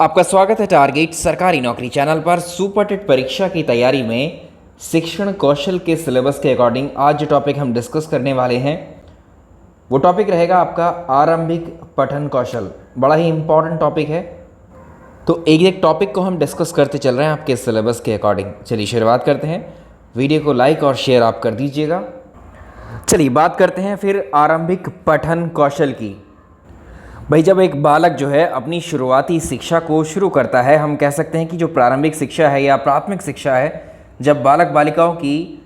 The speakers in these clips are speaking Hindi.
आपका स्वागत है टारगेट सरकारी नौकरी चैनल पर। सुपर टेट परीक्षा की तैयारी में शिक्षण कौशल के सिलेबस के अकॉर्डिंग आज जो टॉपिक हम डिस्कस करने वाले हैं वो टॉपिक रहेगा आपका आरंभिक पठन कौशल। बड़ा ही इंपॉर्टेंट टॉपिक है, तो एक एक टॉपिक को हम डिस्कस करते चल रहे हैं आपके सिलेबस के अकॉर्डिंग। चलिए शुरुआत करते हैं। वीडियो को लाइक और शेयर आप कर दीजिएगा। चलिए बात करते हैं फिर आरंभिक पठन कौशल की। भाई जब एक बालक जो है अपनी शुरुआती शिक्षा को शुरू करता है, हम कह सकते हैं कि जो प्रारंभिक शिक्षा है या प्राथमिक शिक्षा है, जब बालक बालिकाओं की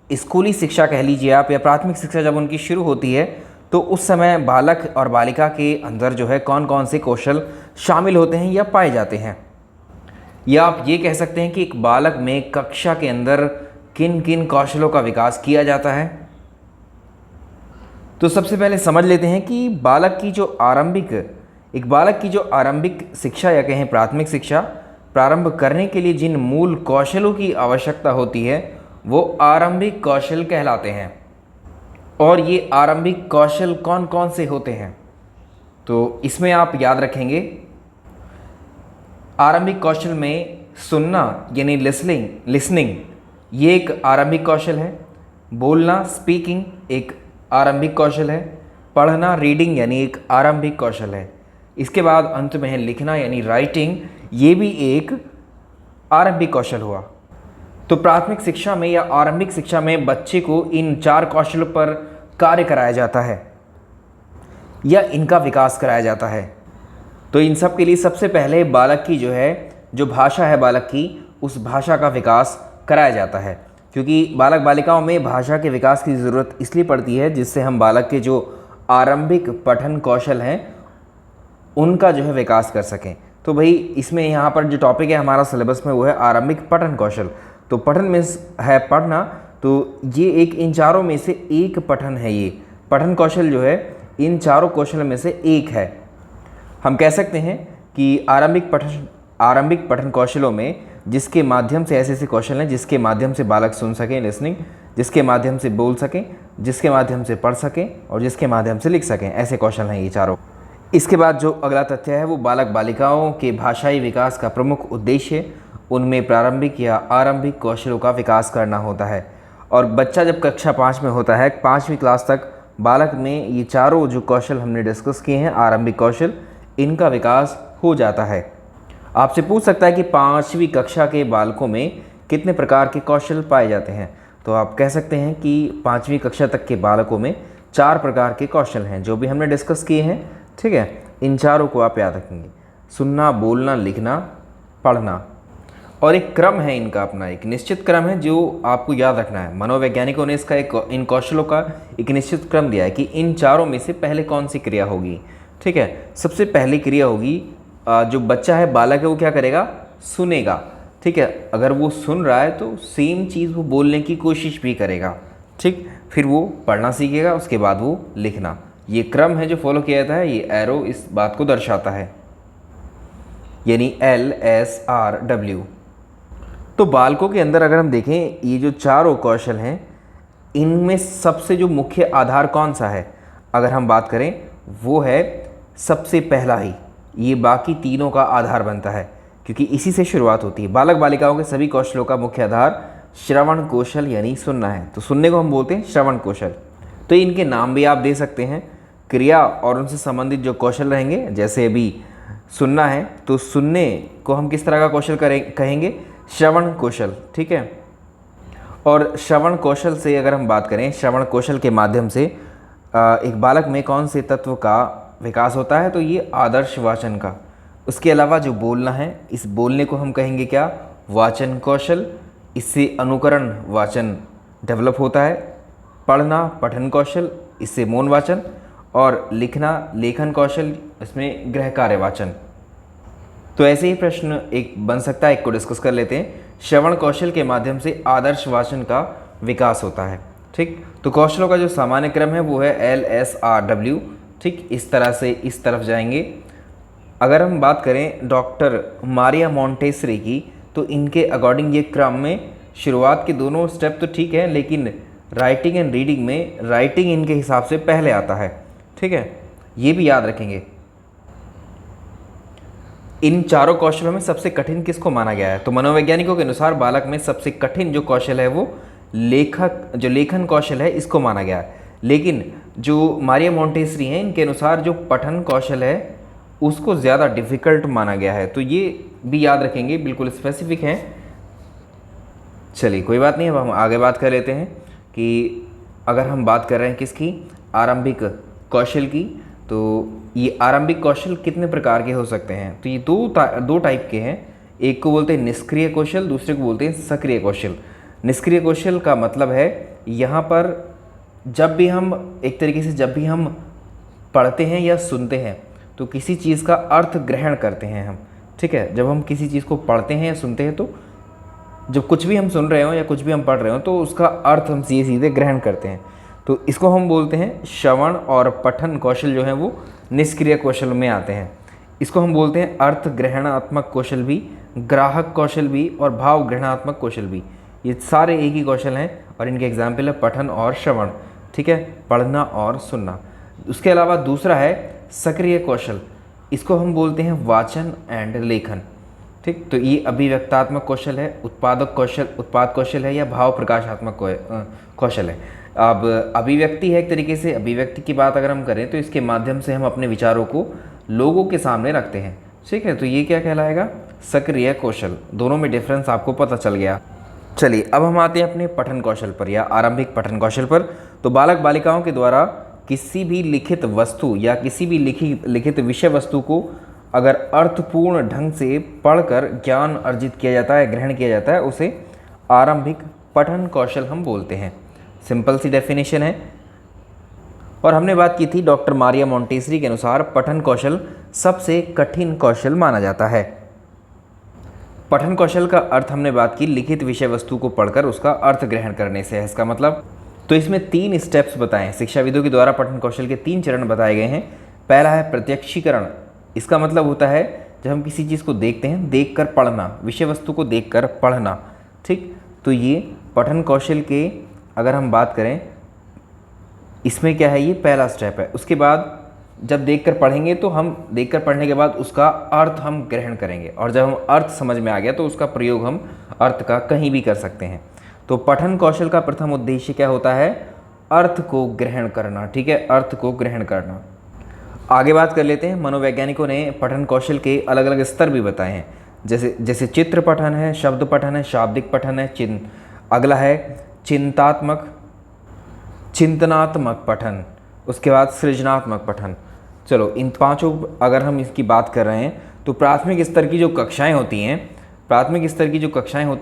स्कूली शिक्षा कह लीजिए आप या प्राथमिक शिक्षा जब उनकी शुरू होती है, तो उस समय बालक और बालिका के अंदर जो है कौन कौन से कौशल शामिल होते हैं या पाए जाते हैं, या आप ये कह सकते हैं कि एक बालक में कक्षा के अंदर किन किन कौशलों का विकास किया जाता है। तो सबसे पहले समझ लेते हैं कि एक बालक की जो आरंभिक शिक्षा या कहें प्राथमिक शिक्षा प्रारंभ करने के लिए जिन मूल कौशलों की आवश्यकता होती है वो आरंभिक कौशल कहलाते हैं। और ये आरंभिक कौशल कौन कौन से होते हैं, तो इसमें आप याद रखेंगे आरंभिक कौशल में सुनना यानी लिसनिंग ये एक आरंभिक कौशल है। बोलना स्पीकिंग एक आरंभिक कौशल है। पढ़ना रीडिंग यानी एक आरंभिक कौशल है। इसके बाद अंत में है लिखना यानी राइटिंग, ये भी एक आरंभिक कौशल हुआ। तो प्राथमिक शिक्षा में या आरंभिक शिक्षा में बच्चे को इन 4 कौशलों पर कार्य कराया जाता है या इनका विकास कराया जाता है। तो इन सब के लिए सबसे पहले बालक की जो भाषा है बालक की, उस भाषा का विकास कराया जाता है, क्योंकि बालक बालिकाओं में भाषा के विकास की ज़रूरत इसलिए पड़ती है जिससे हम बालक के जो आरंभिक पठन कौशल हैं उनका जो है विकास कर सकें। तो भाई इसमें यहाँ पर जो टॉपिक है हमारा सिलेबस में वो है आरंभिक पठन कौशल। तो पठन में है पढ़ना, तो ये एक इन चारों में से एक पठन है। ये पठन कौशल जो है इन चारों कौशल में से एक है। हम कह सकते हैं कि आरंभिक पठन कौशलों में जिसके माध्यम से ऐसे कौशल हैं जिसके माध्यम से बालक सुन सकें लिसनिंग, जिसके माध्यम से बोल सकें, जिसके माध्यम से पढ़ सकें और जिसके माध्यम से लिख सकें, ऐसे कौशल हैं ये चारों। इसके बाद जो अगला तथ्य है वो बालक बालिकाओं के भाषाई विकास का प्रमुख उद्देश्य उनमें प्रारंभिक या आरंभिक कौशलों का विकास करना होता है। और बच्चा जब कक्षा 5 में होता है, 5वीं क्लास तक बालक में ये चारों जो कौशल हमने डिस्कस किए हैं आरंभिक कौशल, इनका विकास हो जाता है। आपसे पूछ सकता है कि 5वीं कक्षा के बालकों में कितने प्रकार के कौशल पाए जाते हैं, तो आप कह सकते हैं कि 5वीं कक्षा तक के बालकों में 4 प्रकार के कौशल हैं जो भी हमने डिस्कस किए हैं। ठीक है, इन चारों को आप याद रखेंगे, सुनना, बोलना, लिखना, पढ़ना। और एक क्रम है इनका, अपना एक निश्चित क्रम है जो आपको याद रखना है। मनोवैज्ञानिकों ने इसका इन कौशलों का एक निश्चित क्रम दिया है कि इन चारों में से पहले कौन सी क्रिया होगी। ठीक है, सबसे पहली क्रिया होगी जो बच्चा है बालक है वो क्या करेगा, सुनेगा। ठीक है, अगर वो सुन रहा है तो सेम चीज़ वो बोलने की कोशिश भी करेगा। ठीक, फिर वो पढ़ना सीखेगा, उसके बाद वो लिखना। ये क्रम है जो फॉलो किया जाता है। ये एरो इस बात को दर्शाता है, यानी LSRW। तो बालकों के अंदर अगर हम देखें ये जो चारों कौशल हैं इनमें सबसे जो मुख्य आधार कौन सा है अगर हम बात करें वो है सबसे पहला ही, ये बाकी तीनों का आधार बनता है क्योंकि इसी से शुरुआत होती है। बालक बालिकाओं के सभी कौशलों का मुख्य आधार श्रवण कौशल यानी सुनना है। तो सुनने को हम बोलते हैं श्रवण कौशल। तो इनके नाम भी आप दे सकते हैं, क्रिया और उनसे संबंधित जो कौशल रहेंगे। जैसे अभी सुनना है तो सुनने को हम किस तरह का कौशल कहेंगे, श्रवण कौशल। ठीक है, और श्रवण कौशल से अगर हम बात करें, श्रवण कौशल के माध्यम से एक बालक में कौन से तत्व का विकास होता है, तो ये आदर्श वाचन का। उसके अलावा जो बोलना है, इस बोलने को हम कहेंगे क्या, वाचन कौशल। इससे अनुकरण वाचन डेवलप होता है। पढ़ना पठन कौशल, इससे मौन वाचन। और लिखना लेखन कौशल, इसमें गृह कार्य वाचन। तो ऐसे ही प्रश्न एक बन सकता है, एक को डिस्कस कर लेते हैं। श्रवण कौशल के माध्यम से आदर्श वाचन का विकास होता है। ठीक, तो कौशलों का जो सामान्य क्रम है वो है LSRW। ठीक, इस तरह से इस तरफ जाएंगे। अगर हम बात करें डॉक्टर मारिया मोंटेसरी की, तो इनके अकॉर्डिंग ये क्रम में शुरुआत के दोनों स्टेप तो ठीक है, लेकिन राइटिंग एंड रीडिंग में राइटिंग इनके हिसाब से पहले आता है। ठीक है, ये भी याद रखेंगे। इन चारों कौशलों में सबसे कठिन किसको माना गया है? तो मनोवैज्ञानिकों के अनुसार बालक में सबसे कठिन जो कौशल है वो लेखन कौशल है, इसको माना गया है। लेकिन जो मारिया मोंटेसरी हैं, इनके अनुसार जो पठन कौशल है उसको ज़्यादा डिफ़िकल्ट माना गया है। तो ये भी याद रखेंगे, बिल्कुल स्पेसिफिक हैं। चलिए कोई बात नहीं, अब हम आगे बात कर लेते हैं कि अगर हम बात कर रहे हैं किसकी, आरंभिक कौशल की, तो ये आरंभिक कौशल कितने प्रकार के हो सकते हैं? तो ये दो टाइप के हैं। एक को बोलते हैं निष्क्रिय कौशल, दूसरे को बोलते हैं सक्रिय कौशल। निष्क्रिय कौशल का मतलब है यहाँ पर जब भी हम एक तरीके से जब भी हम पढ़ते हैं या सुनते हैं तो किसी चीज़ का अर्थ ग्रहण करते हैं हम, ठीक है। जब हम किसी चीज़ को पढ़ते हैं या सुनते हैं तो जब कुछ भी हम सुन रहे हो या कुछ भी हम पढ़ रहे हो तो उसका अर्थ हम सीधे ग्रहण करते हैं। तो इसको हम बोलते हैं श्रवण और पठन कौशल जो हैं वो निष्क्रिय कौशल में आते हैं। इसको हम बोलते हैं अर्थ ग्रहणात्मक कौशल भी, ग्राहक कौशल भी और भाव ग्रहणात्मक कौशल भी। ये सारे एक ही कौशल हैं और इनके एग्जाम्पल है पठन और श्रवण, ठीक है, पढ़ना और सुनना। उसके अलावा दूसरा है सक्रिय कौशल, इसको हम बोलते हैं वाचन एंड लेखन, ठीक। तो ये अभिव्यक्तात्मक कौशल है, उत्पाद कौशल है या भाव प्रकाशात्मक कौशल है। अब अभिव्यक्ति है, एक तरीके से अभिव्यक्ति की बात अगर हम करें तो इसके माध्यम से हम अपने विचारों को लोगों के सामने रखते हैं, ठीक है। तो ये क्या कहलाएगा, सक्रिय कौशल। दोनों में डिफरेंस आपको पता चल गया। चलिए अब हम आते हैं अपने पठन कौशल पर या आरंभिक पठन कौशल पर। तो बालक बालिकाओं के द्वारा किसी भी लिखित वस्तु या किसी भी लिखित विषय वस्तु को अगर अर्थपूर्ण ढंग से पढ़कर ज्ञान अर्जित किया जाता है, ग्रहण किया जाता है, उसे आरंभिक पठन कौशल हम बोलते हैं। सिंपल सी डेफिनेशन है। और हमने बात की थी डॉक्टर मारिया मोंटेसरी के अनुसार पठन कौशल सबसे कठिन कौशल माना जाता है। पठन कौशल का अर्थ हमने बात की लिखित विषय वस्तु को पढ़कर उसका अर्थ ग्रहण करने से है, इसका मतलब। तो इसमें 3 स्टेप्स बताएं। शिक्षाविदों के द्वारा पठन कौशल के 3 चरण बताए गए हैं। पहला है प्रत्यक्षीकरण। इसका मतलब होता है जब हम किसी चीज़ को देखते हैं, देखकर पढ़ना, विषय वस्तु को देखकर पढ़ना, ठीक। तो ये पठन कौशल के अगर हम बात करें इसमें क्या है, ये पहला स्टेप है। उसके बाद जब देखकर पढ़ेंगे तो हम देखकर पढ़ने के बाद उसका अर्थ हम ग्रहण करेंगे और जब हम अर्थ समझ में आ गया तो उसका प्रयोग हम अर्थ का कहीं भी कर सकते हैं। तो पठन कौशल का प्रथम उद्देश्य क्या होता है, अर्थ को ग्रहण करना, ठीक है, अर्थ को ग्रहण करना। आगे बात कर लेते हैं। मनोवैज्ञानिकों ने पठन कौशल के अलग अलग स्तर भी बताए हैं, जैसे चित्र पठन है, शब्द पठन है, शाब्दिक पठन है, अगला है चिंतनात्मक पठन, उसके बाद सृजनात्मक पठन। चलो इन पांचों अगर हम इसकी बात कर रहे हैं तो प्राथमिक स्तर की जो कक्षाएं होती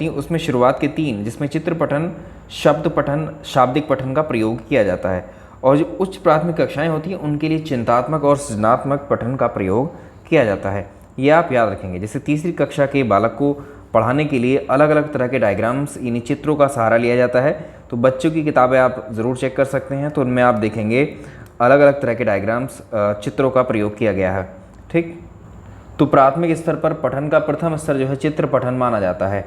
हैं उसमें शुरुआत के 3 जिसमें चित्र पठन, शब्द पठन, शाब्दिक पठन का प्रयोग किया जाता है और जो उच्च प्राथमिक कक्षाएं होती हैं उनके लिए चिंतनात्मक और सृजनात्मक पठन का प्रयोग किया जाता है। ये आप याद रखेंगे। जैसे तीसरी कक्षा के बालक को पढ़ाने के लिए अलग अलग तरह के डायग्राम्स यानी चित्रों का सहारा लिया जाता है। तो बच्चों की किताबें आप ज़रूर चेक कर सकते हैं, तो उनमें आप देखेंगे अलग अलग तरह के डायग्राम्स, चित्रों का प्रयोग किया गया है, ठीक। तो प्राथमिक स्तर पर पठन का प्रथम स्तर जो है चित्र पठन माना जाता है,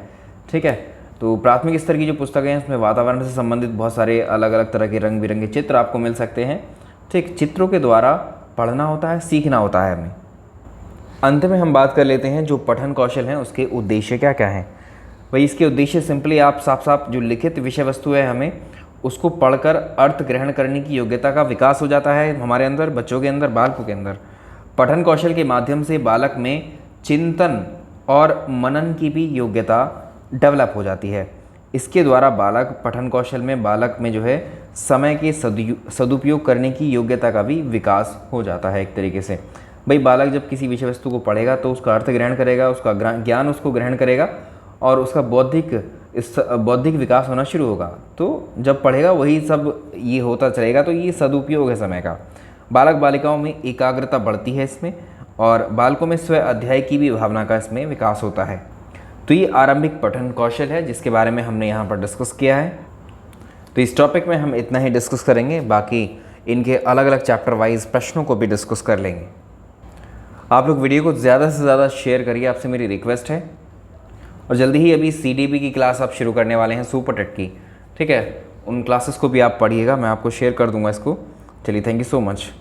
ठीक है। तो प्राथमिक स्तर की जो पुस्तकें हैं उसमें वातावरण से संबंधित बहुत सारे अलग अलग तरह के रंग बिरंगे चित्र आपको मिल सकते हैं, ठीक। चित्रों के द्वारा पढ़ना होता है, सीखना होता है हमें। अंत में हम बात कर लेते हैं जो पठन कौशल हैं उसके उद्देश्य क्या क्या हैं। भाई इसके उद्देश्य सिंपली आप साफ जो लिखित विषय वस्तु है हमें उसको पढ़कर अर्थ ग्रहण करने की योग्यता का विकास हो जाता है हमारे अंदर, बच्चों के अंदर, बालकों के अंदर। पठन कौशल के माध्यम से बालक में चिंतन और मनन की भी योग्यता डेवलप हो जाती है। इसके द्वारा पठन कौशल में बालक में जो है समय के सदुपयोग करने की योग्यता का भी विकास हो जाता है एक तरीके से। भाई बालक जब किसी विषय वस्तु को पढ़ेगा तो उसका अर्थ ग्रहण करेगा, उसका ज्ञान उसको ग्रहण करेगा और उसका बौद्धिक विकास होना शुरू होगा। तो जब पढ़ेगा वही सब ये होता चलेगा, तो ये सदुपयोग है समय का। बालक बालिकाओं में एकाग्रता बढ़ती है इसमें और बालकों में स्व अध्याय की भी भावना का इसमें विकास होता है। तो ये आरंभिक पठन कौशल है जिसके बारे में हमने यहाँ पर डिस्कस किया है। तो इस टॉपिक में हम इतना ही डिस्कस करेंगे, बाकी इनके अलग अलग चैप्टर वाइज प्रश्नों को भी डिस्कस कर लेंगे। आप लोग वीडियो को ज़्यादा से ज़्यादा शेयर करिए, आपसे मेरी रिक्वेस्ट है। और जल्दी ही अभी CDB की क्लास आप शुरू करने वाले हैं सुपर टेट की, ठीक है। उन क्लासेस को भी आप पढ़िएगा, मैं आपको शेयर कर दूंगा इसको। चलिए, थैंक यू सो मच।